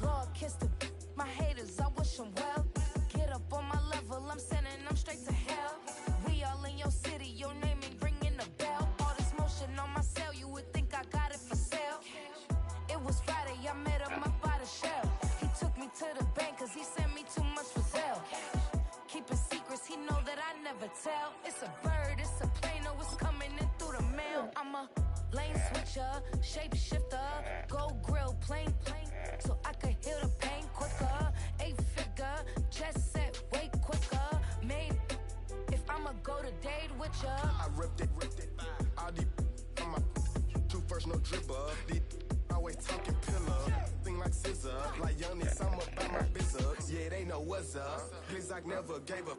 Lord kissed him. My haters, I wish them well. Get up on my level, I'm sending them straight to hell. We all in your city, your name ain't ringing a bell. All this motion on my cell, you would think I got it for sale. It was Friday, I met him up by the shell. He took me to the bank, cause he sent me too much for sale. Keeping secrets, he know that I never tell. It's a bird, it's a plane, oh, it's coming in through the mail. I'm a lane switcher, shapeshifter, go grill, plain, so I could heal the pain quicker. 8-figure, chest set way quicker. Made if I'ma go to date with ya. I ripped it, all these on my two first, no dribble. These always talking pillar, thing like scissor, like youngest, I'm about my business. Yeah, they know what's up. Please, I never gave up.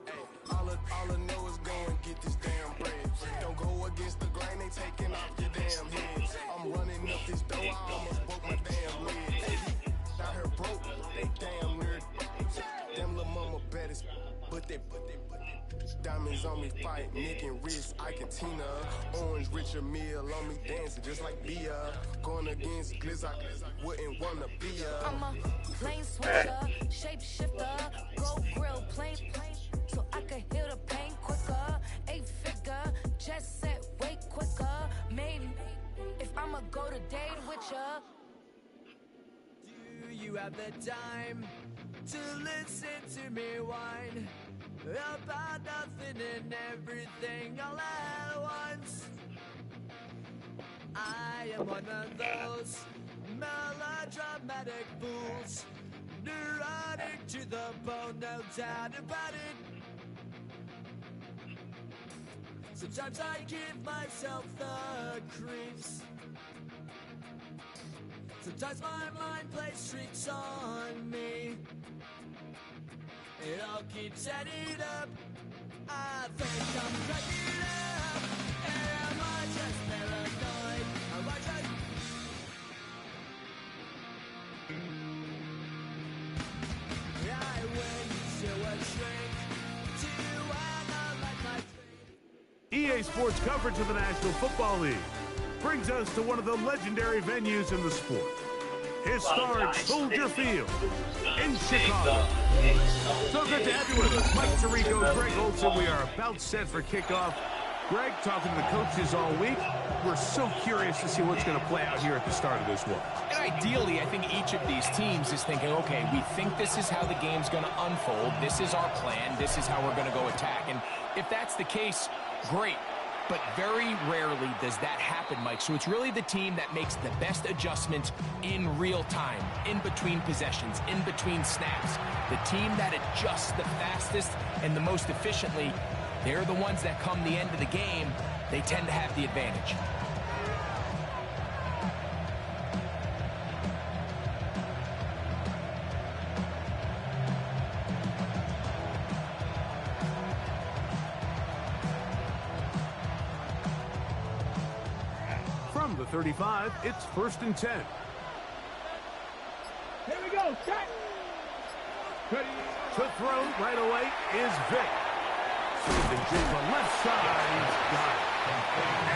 All I know is go and get this damn bread. Don't go against the grain, they taking off your damn head. I'm running up this door, I almost broke my damn leg. Out here broke, they damn nerd. Them little mama betters, but they diamonds on me fight, neck and wrist, I can Tina. Orange Richard Mill on me dancing just like Bia. Going against Glizz, I wouldn't wanna be ya. I'm a lane switcher, shapeshifter, go grill, plain, so I could heal the pain go to date with ya. Do you have the time to listen to me whine about nothing and everything all at once? I am one of those melodramatic fools, neurotic to the bone, no doubt about it. Sometimes I give myself the creeps. Sometimes my mind plays tricks on me. It all keeps adding up. I think I'm cracking up. Am I just paranoid? Am I just... I went to a shrink to analyze my trade. EA Sports coverage of the National Football League brings us to one of the legendary venues in the sport, historic Soldier Field in Chicago. So good to have you with us. Mike Tirico, Greg Olson. We are about set for kickoff. Greg, talking to the coaches all week. We're so curious to see what's going to play out here at the start of this one. And ideally, I think each of these teams is thinking, okay, we think this is how the game's going to unfold. This is our plan. This is how we're going to go attack. And if that's the case, great. But very rarely does that happen, Mike. So it's really the team that makes the best adjustments in real time, in between possessions, in between snaps. The team that adjusts the fastest and the most efficiently, they're the ones that come the end of the game, they tend to have the advantage. From the 35, it's 1st and 10. Here we go, set. To throw right away is Vic. Sweeping to the left side. He's got it.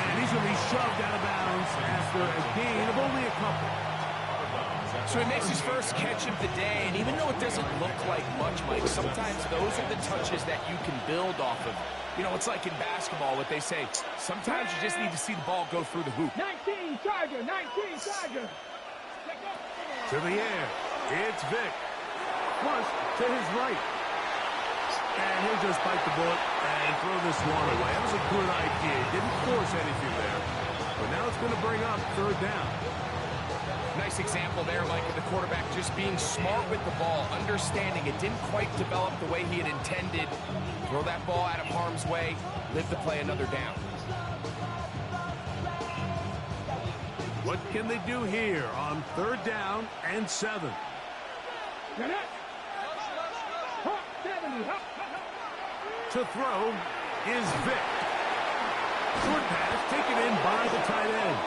And he's going to be shoved out of bounds after a gain of only a couple. So he makes his first catch of the day, and even though it doesn't look like much, Mike, sometimes those are the touches that you can build off of. You know, it's like in basketball, what they say, sometimes you just need to see the ball go through the hoop. 19 Charger, 19 Charger. To the air, it's Vic. Flush to his right. And he'll just bite the bullet and throw this one away. That was a good idea. He didn't force anything there. But now it's going to bring up 3rd down. Nice example there, Mike, of the quarterback just being smart with the ball, understanding it didn't quite develop the way he had intended. Throw that ball out of harm's way, live to play another down. What can they do here on 3rd down and 7? To throw is Vic. Short pass taken in by the tight end.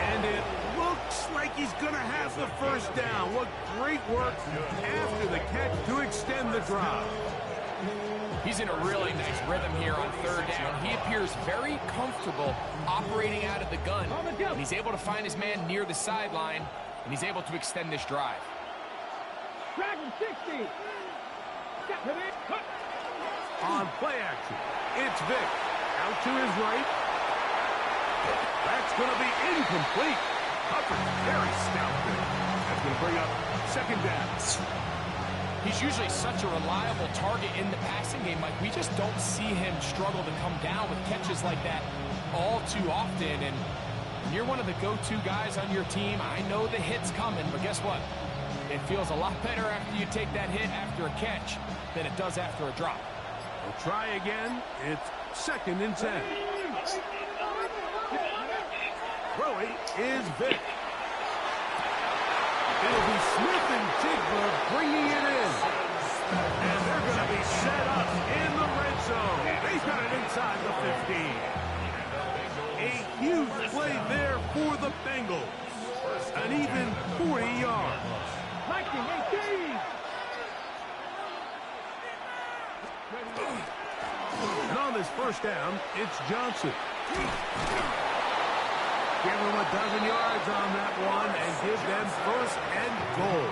And it looks like he's going to have the 1st down. What great work after the catch to extend the drive. He's in a really nice rhythm here on 3rd down. He appears very comfortable operating out of the gun. And he's able to find his man near the sideline, and he's able to extend this drive. Dragon 60. On play action, it's Vic. Out to his right. That's going to be incomplete. Covered very stout there. That's going to bring up 2nd down. He's usually such a reliable target in the passing game, Mike. We just don't see him struggle to come down with catches like that all too often. And you're one of the go-to guys on your team. I know the hit's coming, but guess what? It feels a lot better after you take that hit after a catch than it does after a drop. We'll try again. It's 2nd and 10. Throwing is Vic. It'll be Smith and Jigba bringing it in. And they're going to be set up in the red zone. They've got it inside the 15. A huge play there for the Bengals. An even 40 yards. Viking 18. And on this 1st down, it's Johnson. Give them a dozen yards on that one and give them 1st and goal.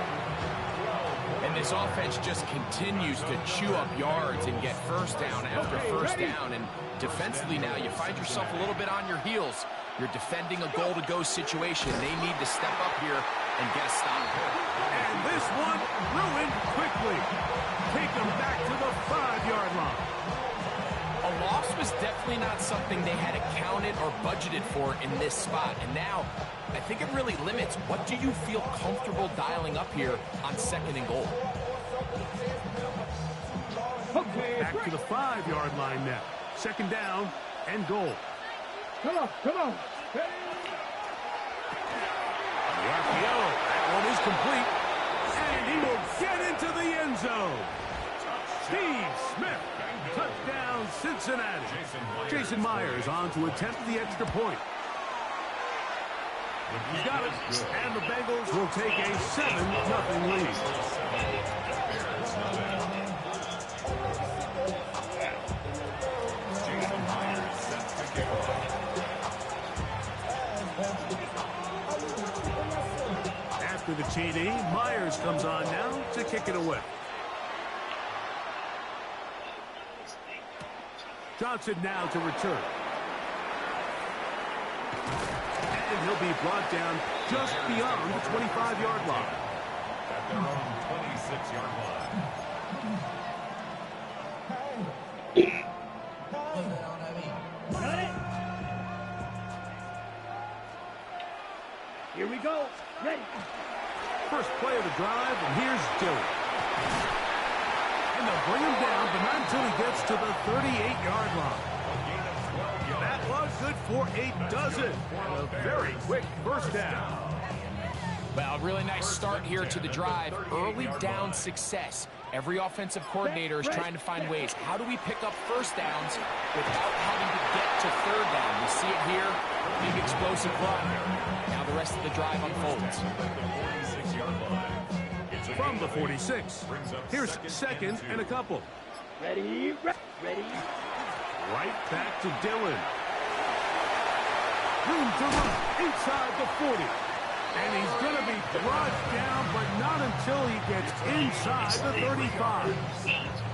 And this offense just continues to chew up yards and get 1st down after 1st down. And defensively now, you find yourself a little bit on your heels. You're defending a goal-to-go situation. They need to step up here and get a stop. And this one ruined quickly. Take them back to the 5-yard line. A loss was definitely not something they had accounted or budgeted for in this spot. And now, I think it really limits what do you feel comfortable dialing up here on 2nd and goal. Back to the 5-yard line now. 2nd down and goal. Come on, come on. Raphael, that one is complete. And he will get into the end zone. Steve Smith, touchdown Cincinnati. Jason Myers on to attempt the extra point. He's got it. And the Bengals will take a 7-0 lead. After the TD, Myers comes on now to kick it away. Johnson now to return. And he'll be brought down just beyond the 25-yard line. At their own 26-yard line. Here we go. Ready. First play of the drive, and here's Dillon. And they'll bring him down, but not until he gets to the 38-yard line. That was good for a dozen. And a very quick first down. Well, a really nice start here to the drive. Early down success. Every offensive coordinator is trying to find ways. How do we pick up first downs without having to get to 3rd down? We see it here. Big explosive run. Now the rest of the drive unfolds. From the 46, here's 2nd and a couple. Ready, ready. Right back to Dillon. Room to run inside the 40. And he's going to be brought down, but not until he gets inside the 35.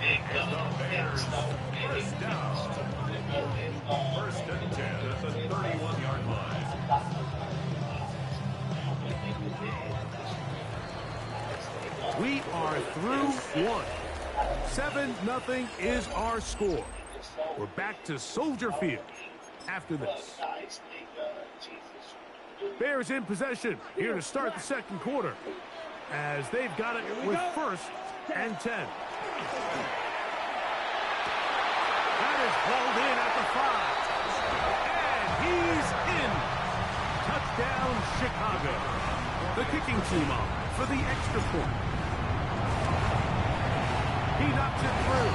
And the Bears, first down. 1st and 10 at the 31-yard line. We are through one. 7-0 is our score. We're back to Soldier Field after this. Bears in possession here to start the 2nd quarter as they've got it with 1st and 10. That is hauled in at the 5. And he's in. Touchdown, Chicago. The kicking team on for the extra point. He knocks it through.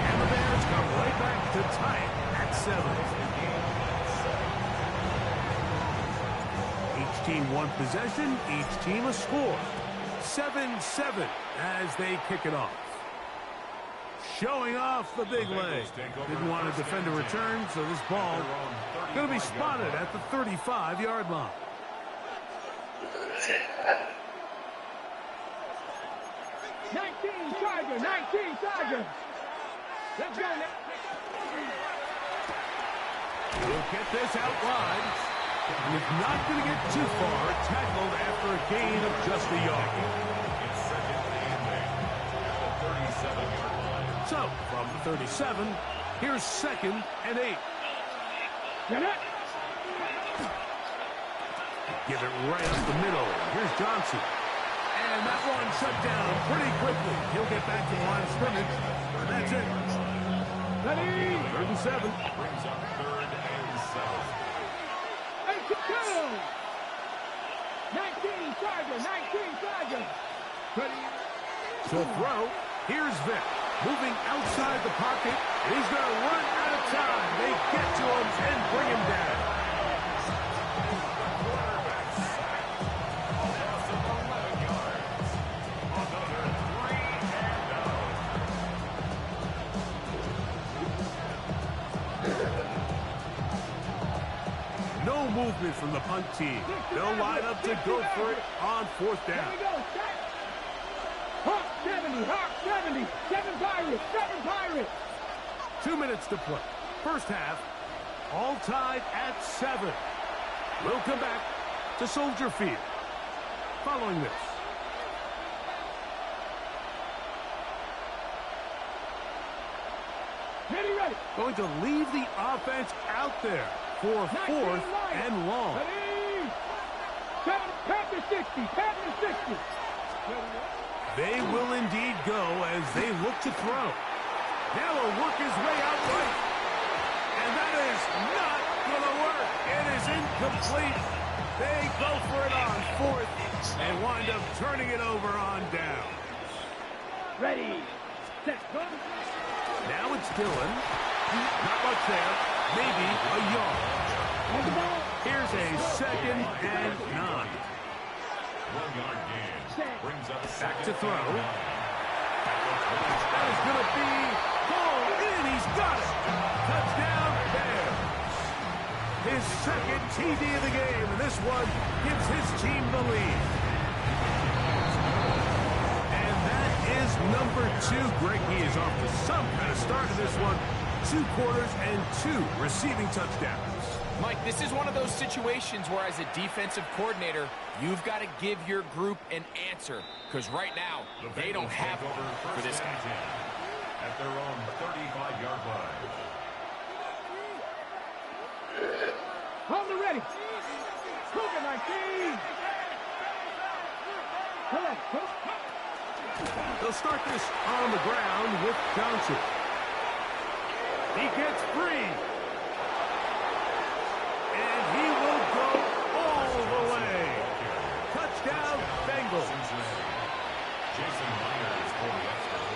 And the Bears come right back to tie it at 7. Each team one possession, each team a score. 7-7 as they kick it off. Showing off the big leg. Didn't want to defend a return, so this ball going to be spotted at the 35-yard line. Charger, 19 Charger. Let's go. He'll get this out wide. He's not going to get too far. Tackled after a gain of just a yard. It's 2nd and 8 at the 37-yard line. So, from the 37, here's 2nd and 8. Get it. Give it right up the middle. Here's Johnson. And that one shut down pretty quickly. He'll get back to the line of scrimmage. And that's it. Ready. 3rd and 7. Brings up 3rd and 7. 19 Charger, 19 Charger. Ready. So throw. Here's Vic. Moving outside the pocket. He's going to run out of time. They get to him and bring him down. No movement from the punt team. They'll line up to go for it on 4th down. Here we go. Hawk 70, Hawk 70. 7 Pirates, 7 Pirates. 2 minutes to play. First half, all tied at 7. We'll come back to Soldier Field. Following this. Ready. Going to leave the offense out there for 4th and long. Ready. Pat to 60. They will indeed go as they look to throw. Now will work his way out right. And that is not going to work. It is incomplete. They go for it on 4th and wind up turning it over on down. Ready. Set. Go. Now it's Dillon. Not much there. Maybe a yard. Here's a 2nd and 9. 1-yard gain. Brings up Back to throw. That is going to be pulled in. He's got it. Touchdown Bears. His 2nd TD of the game, and this one gives his team the lead. And that is number 2. Greg, he is off to some kind of start in this one. 2 quarters and 2 receiving touchdowns. Mike, this is one of those situations where as a defensive coordinator, you've got to give your group an answer. Because right now, they don't have one for this guy. At their own 35-yard line. Hold it ready. Cook it like these. They'll start this on the ground with Johnson. He gets free. And he will go all the way. Touchdown, Bengals.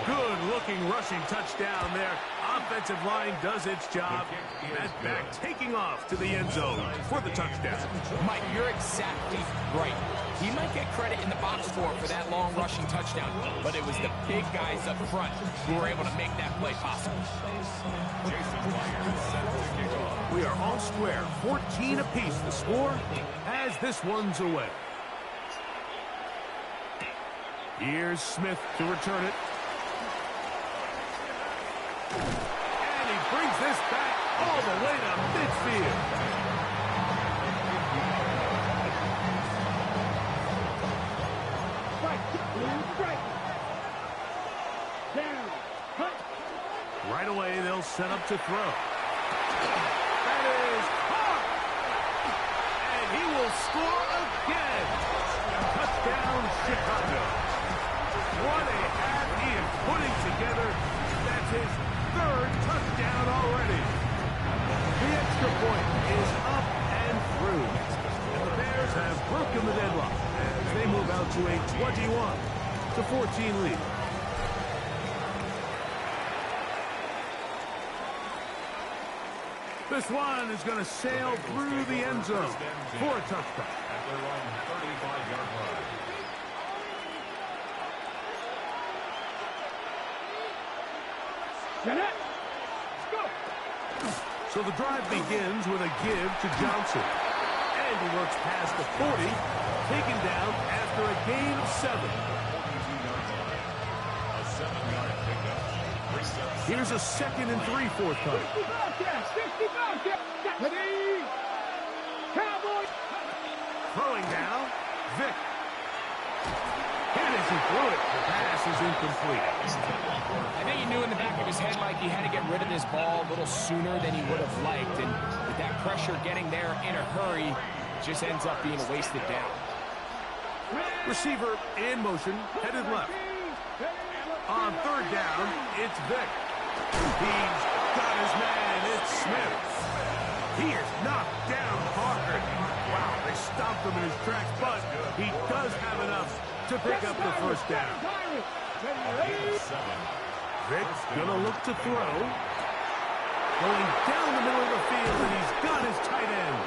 Good-looking rushing touchdown there. Offensive line does its job. Matt back taking off to the end zone for the touchdown. Mike, you're exactly right. He might get credit in the box score for that long rushing touchdown, but it was the big guys up front who were able to make that play possible. We are all square, 14 apiece the score as this one's away. Here's Smith to return it. And he brings this back all the way to midfield. Right away, they'll set up to throw. That is caught! And he will score again. Touchdown, Chicago. What a half he is putting together. That's his 3rd touchdown already. The extra point is up and through. And the Bears have broken the deadlock as they move out to a 21-14 lead. This one is going to sail through the end zone for a touchdown. At their own 35-yard line. So the drive begins with a give to Johnson. And he works past the 40, taken down after a gain of 7. A 7-yard pickup. Here's a 2nd and 3 forthcoming. Throwing now, Vick. And as he threw it, the pass is incomplete. I think he knew in the back of his head, Mike, he had to get rid of this ball a little sooner than he would have liked. And with that pressure getting there in a hurry, it just ends up being a wasted down. Receiver in motion, headed left. On 3rd down, it's Vick. He's got his man. It's Smith. He is knocked down hard. Wow, they stopped him in his tracks, but he does have enough to pick up the 1st down. Vick gonna look to throw. Going down the middle of the field, and he's got his tight end.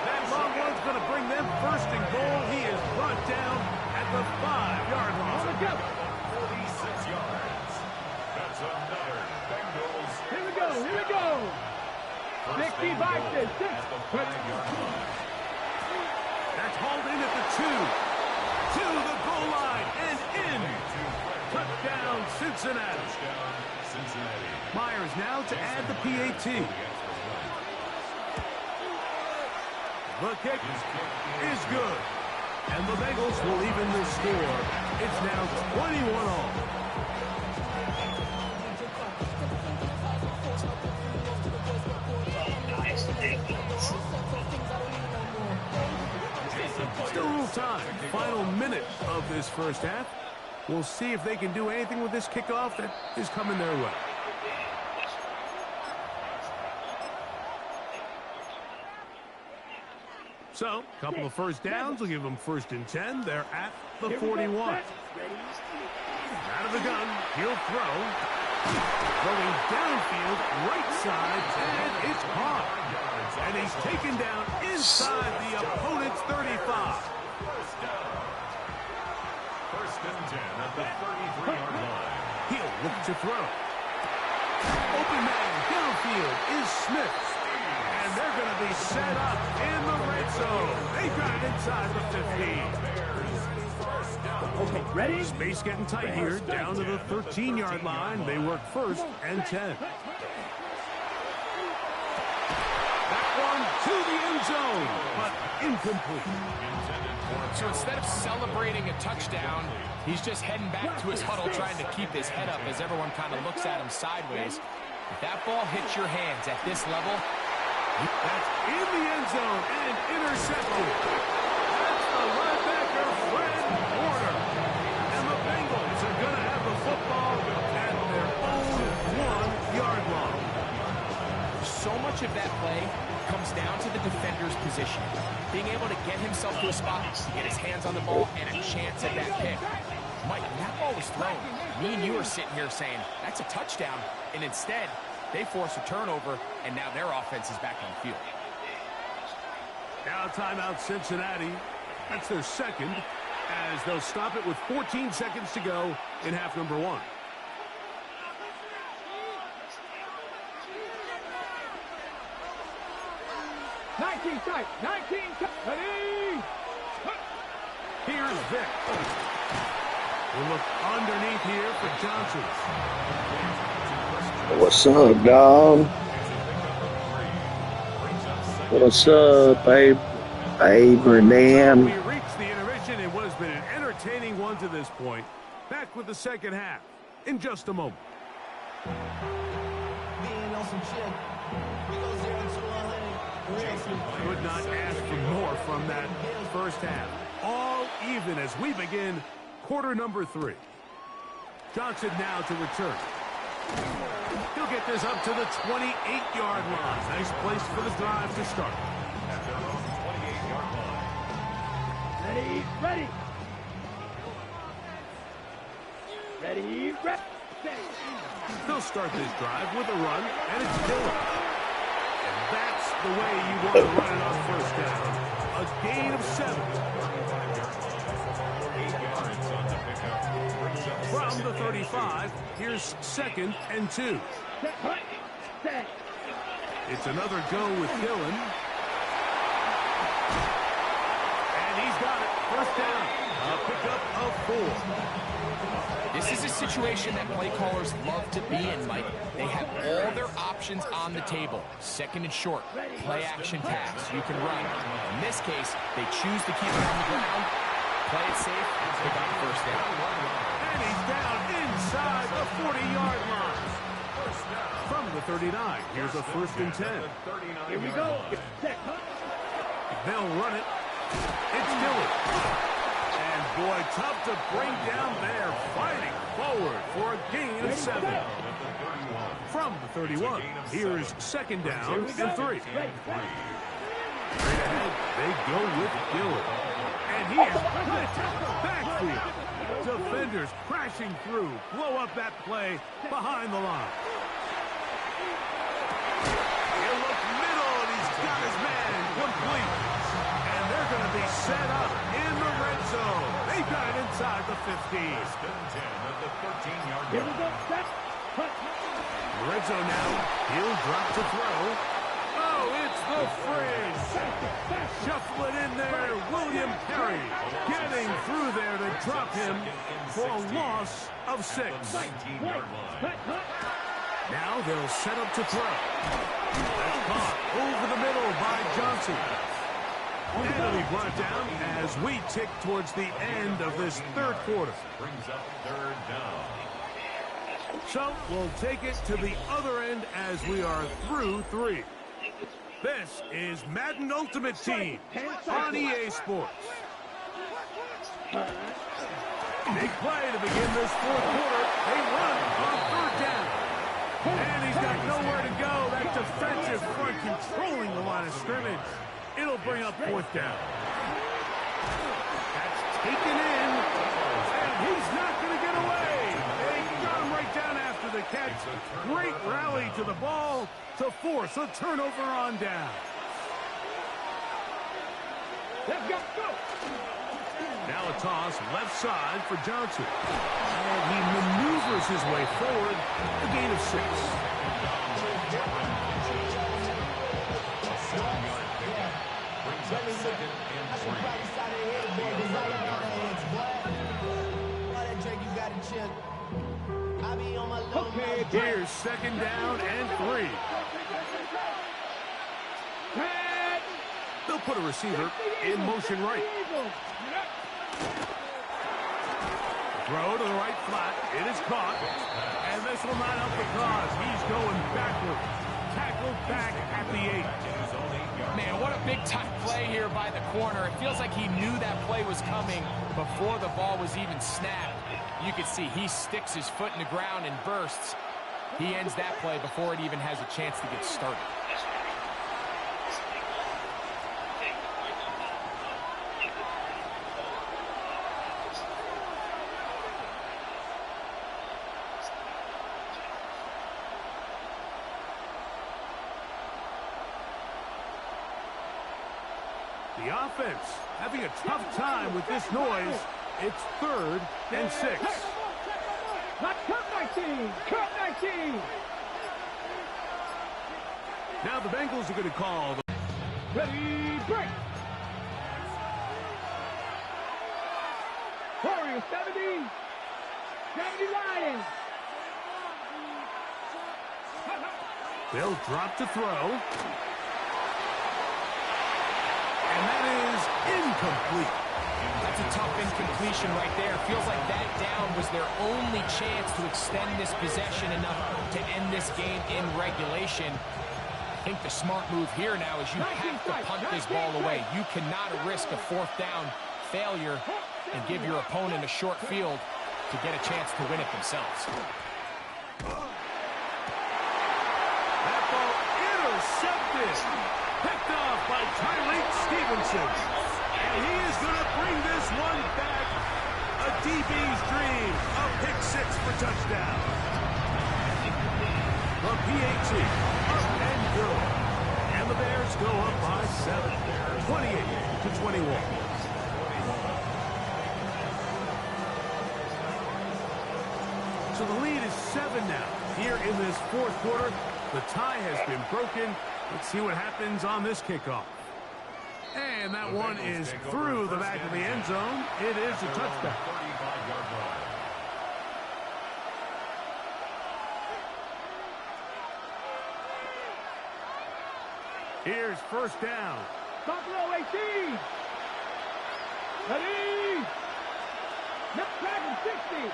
That long one's gonna bring them 1st and goal. He is brought down at the 5-yard line. 46 yards. That's another Bengals. Here we go. 65 to 6. That's hauled in at the 2. To the goal line and in. Touchdown, Cincinnati. Myers now to add the PAT. The kick is good. And the Bengals will even the score. It's now 21 all. Still a little time. Final minute of this first half. We'll see if they can do anything with this kickoff that is coming their way. So, a couple of first downs will give them 1st and 10. They're at the 41. Out of the gun, he'll throw. Going downfield, right side, and it's caught. And he's taken down inside the opponent's 35. 1st and 10 at the 33-yard line. He'll look to throw. Open man downfield is Smith. And they're going to be set up in the red zone. They got it inside the 15. Okay, ready? Space getting tight here, down to the 13-yard line. They work 1st and 10. That one to the end zone, but incomplete. So instead of celebrating a touchdown, he's just heading back to his huddle trying to keep his head up as everyone kind of looks at him sideways. If that ball hits your hands at this level, that's in the end zone and intercepted. That's the linebacker, Fred Warner. And the Bengals are going to have the football at their own 1-yard line. So much of that play comes down to the defender's position. Being able to get himself to a spot, get his hands on the ball, and a chance at that pick. Mike, when that ball was thrown, me and you are sitting here saying, that's a touchdown. And instead, they force a turnover, and now their offense is back on the field. Now timeout Cincinnati. That's their second, as they'll stop it with 14 seconds to go in half number 1. Nineteen tight. Ready? Here's Vic. We'll look underneath here for Johnson. What's up, dog? What's up, babe? Abraham. We reached the intermission in what has been an entertaining one to this point. Back with the second half in just a moment. Could not ask for more from that first half. All even as we begin quarter number 3. Johnson now to return. He'll get this up to the 28-yard line. Nice place for the drive to start. At their own 28-yard line. Ready? They'll start this drive with a run, and it's Dillon. And that's the way you want to run it on first down. A gain of 7. 8 yards on the pickup. From the 35, here's 2nd and 2. It's another go with Dillon. And he's got it. First down. A pickup of 4. This is a situation that play callers love to be in, Mike. They have all their options on the table. 2nd and short, play action pass. You can run. In this case, they choose to keep it on the ground, play it safe, and pick up the first down. And he's down inside the 40-yard line. From the 39, here's a 1st and 10. Here we go. They'll run it. It's Dillon. And boy, tough to bring down there. Fighting forward for a gain of 7. From the 31, here's 2nd down and 3. Straight ahead, they go with Dillon. And he is planted backfield. Defenders crashing through. Blow up that play behind the line. He'll look middle, and he's got his man complete. And they're going to be set up in the red zone. They got it inside the 15. 1st and 10 at the 13-yard Here we line. go. Red zone now. He'll drop to throw. Oh, it's the fringe. Shuffle it in there. William Perry getting through there to drop him for a loss of 6. 19-yard line. Now they'll set up to throw. That's caught over the middle by Johnson. And it'll be brought down as we tick towards the end of this third quarter. Brings up third down. So we'll take it to the other end as we are through 3. This is Madden Ultimate Team on EA Sports. Big play to begin this fourth quarter. They run on third down. And he's got nowhere to go. That defensive front controlling the line of scrimmage. It'll bring up fourth down. That's taken in. And he's not going to get away. They got him right down after the catch. Great rally to the ball to force a turnover on down. Let's go. Now a toss left side for Johnson. And he maneuvers his way forward. A gain of 6. Okay, here's second down and 3. They'll put a receiver in motion right. Throw to the right flat. It is caught. And this will not help the cause. He's going backward. Tackled back at the 8. Man, what a big-time play here by the corner. It feels like he knew that play was coming before the ball was even snapped. You can see he sticks his foot in the ground and bursts. He ends that play before it even has a chance to get started. The offense having a tough time with this noise. It's 3rd and 6. Not cut 19. Cut 19. Now the Bengals are going to call. Ready, break. Warriors 70. 70 Lions. They'll drop to throw. And that is incomplete. That's a tough incompletion right there. Feels like that down was their only chance to extend this possession enough to end this game in regulation. I think the smart move here now is you have to punt this ball away. You cannot risk a 4th down failure and give your opponent a short field to get a chance to win it themselves. That ball intercepted. Picked off by Tyreek Stevenson. And he is going to bring this one back. A DB's dream. A pick 6 for touchdown. The PAT up and good. And the Bears go up by 7. 28-21. So the lead is 7 now. Here in this fourth quarter, the tie has been broken. Let's see what happens on this kickoff. And that one is through the back of the end zone. It is a touchdown. Here's first down. Buffalo 18. Ready. Next Dragon 60.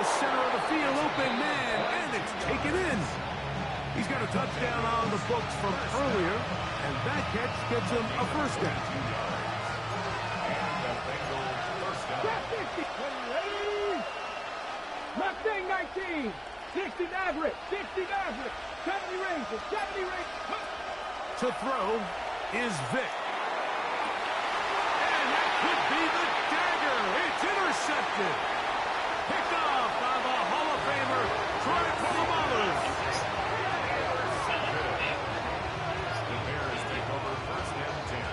Center of the field, open man, and it's taken in. He's got a touchdown on the books from earlier, and that catch gets him a first down. Mustang 19, 60 Maverick, 60 Maverick, 70 Rangers, 70 Rangers. To throw is Vic. And that could be the dagger. It's intercepted. Picked off by the Hall of Famer, Troy Polamalu. The Bears take over 1st and 10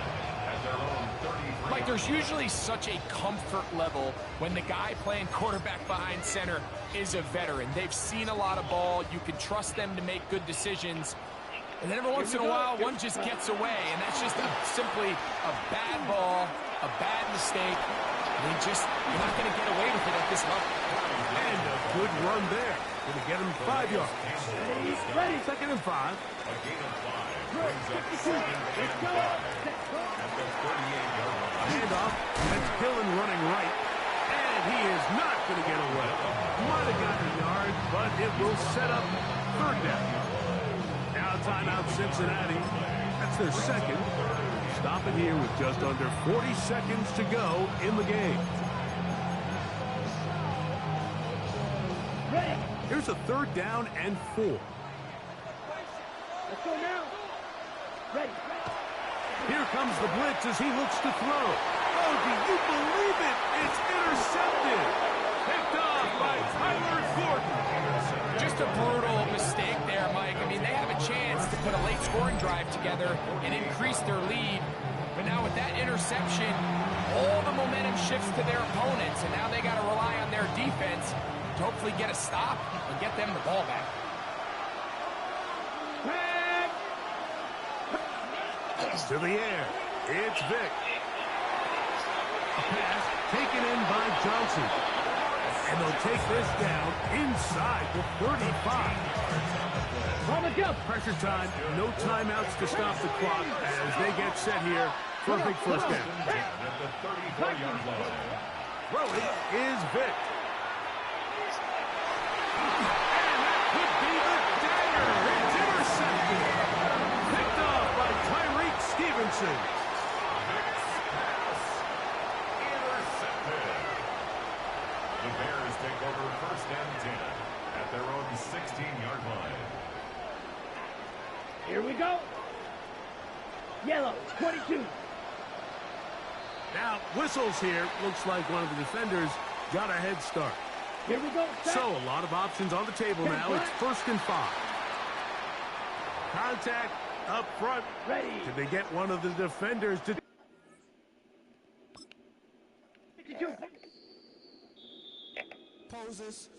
at their own 33. Like, there's usually such a comfort level when the guy playing quarterback behind center is a veteran. They've seen a lot of ball. You can trust them to make good decisions. And then every once in a while, one just gets away, and that's just simply a bad ball, a bad mistake. You're not going to get away with it at this level. And a good run there. Going to get him 5 yards. Ready. 2nd and 5. A gain of 5 brings up 2nd and 5 at the 38-yard line. A handoff. That's Gillen running right. And he is not going to get away. Might have gotten a yard, but it will set up 3rd down. Now timeout Cincinnati. That's their 2nd. Stop it here with just under 40 seconds to go in the game. Ready. Here's a 3rd down and 4. Let's go now. Ready. Here comes the blitz as he looks to throw. Oh, do you believe it? It's intercepted. Picked off by Tyler Gordon. Just a brutal mistake there, Mike. I mean, they have a chance to put a late scoring drive together and increase their lead. But now with that interception, all the momentum shifts to their opponents, and now they got to rely on their defense to hopefully get a stop and get them the ball back. To the air. It's Vick. A pass taken in by Johnson. And they'll take this down inside the 35. Pressure time. No timeouts to stop the clock as they get set here for a big 1st down. At the 34-yard line. Throwing is Vick. And that could be the dagger. It's intercepted. Picked off by Tyreek Stevenson. Intercepted. The Bears take over 1st and 10 at their own 16-yard line. Here we go. Yellow, 22. Now, whistles here. Looks like one of the defenders got a head start. Here we go. So, a lot of options on the table now. It's 1st and 5. Contact up front. Ready. Did they get one of the defenders to... 52. Poses.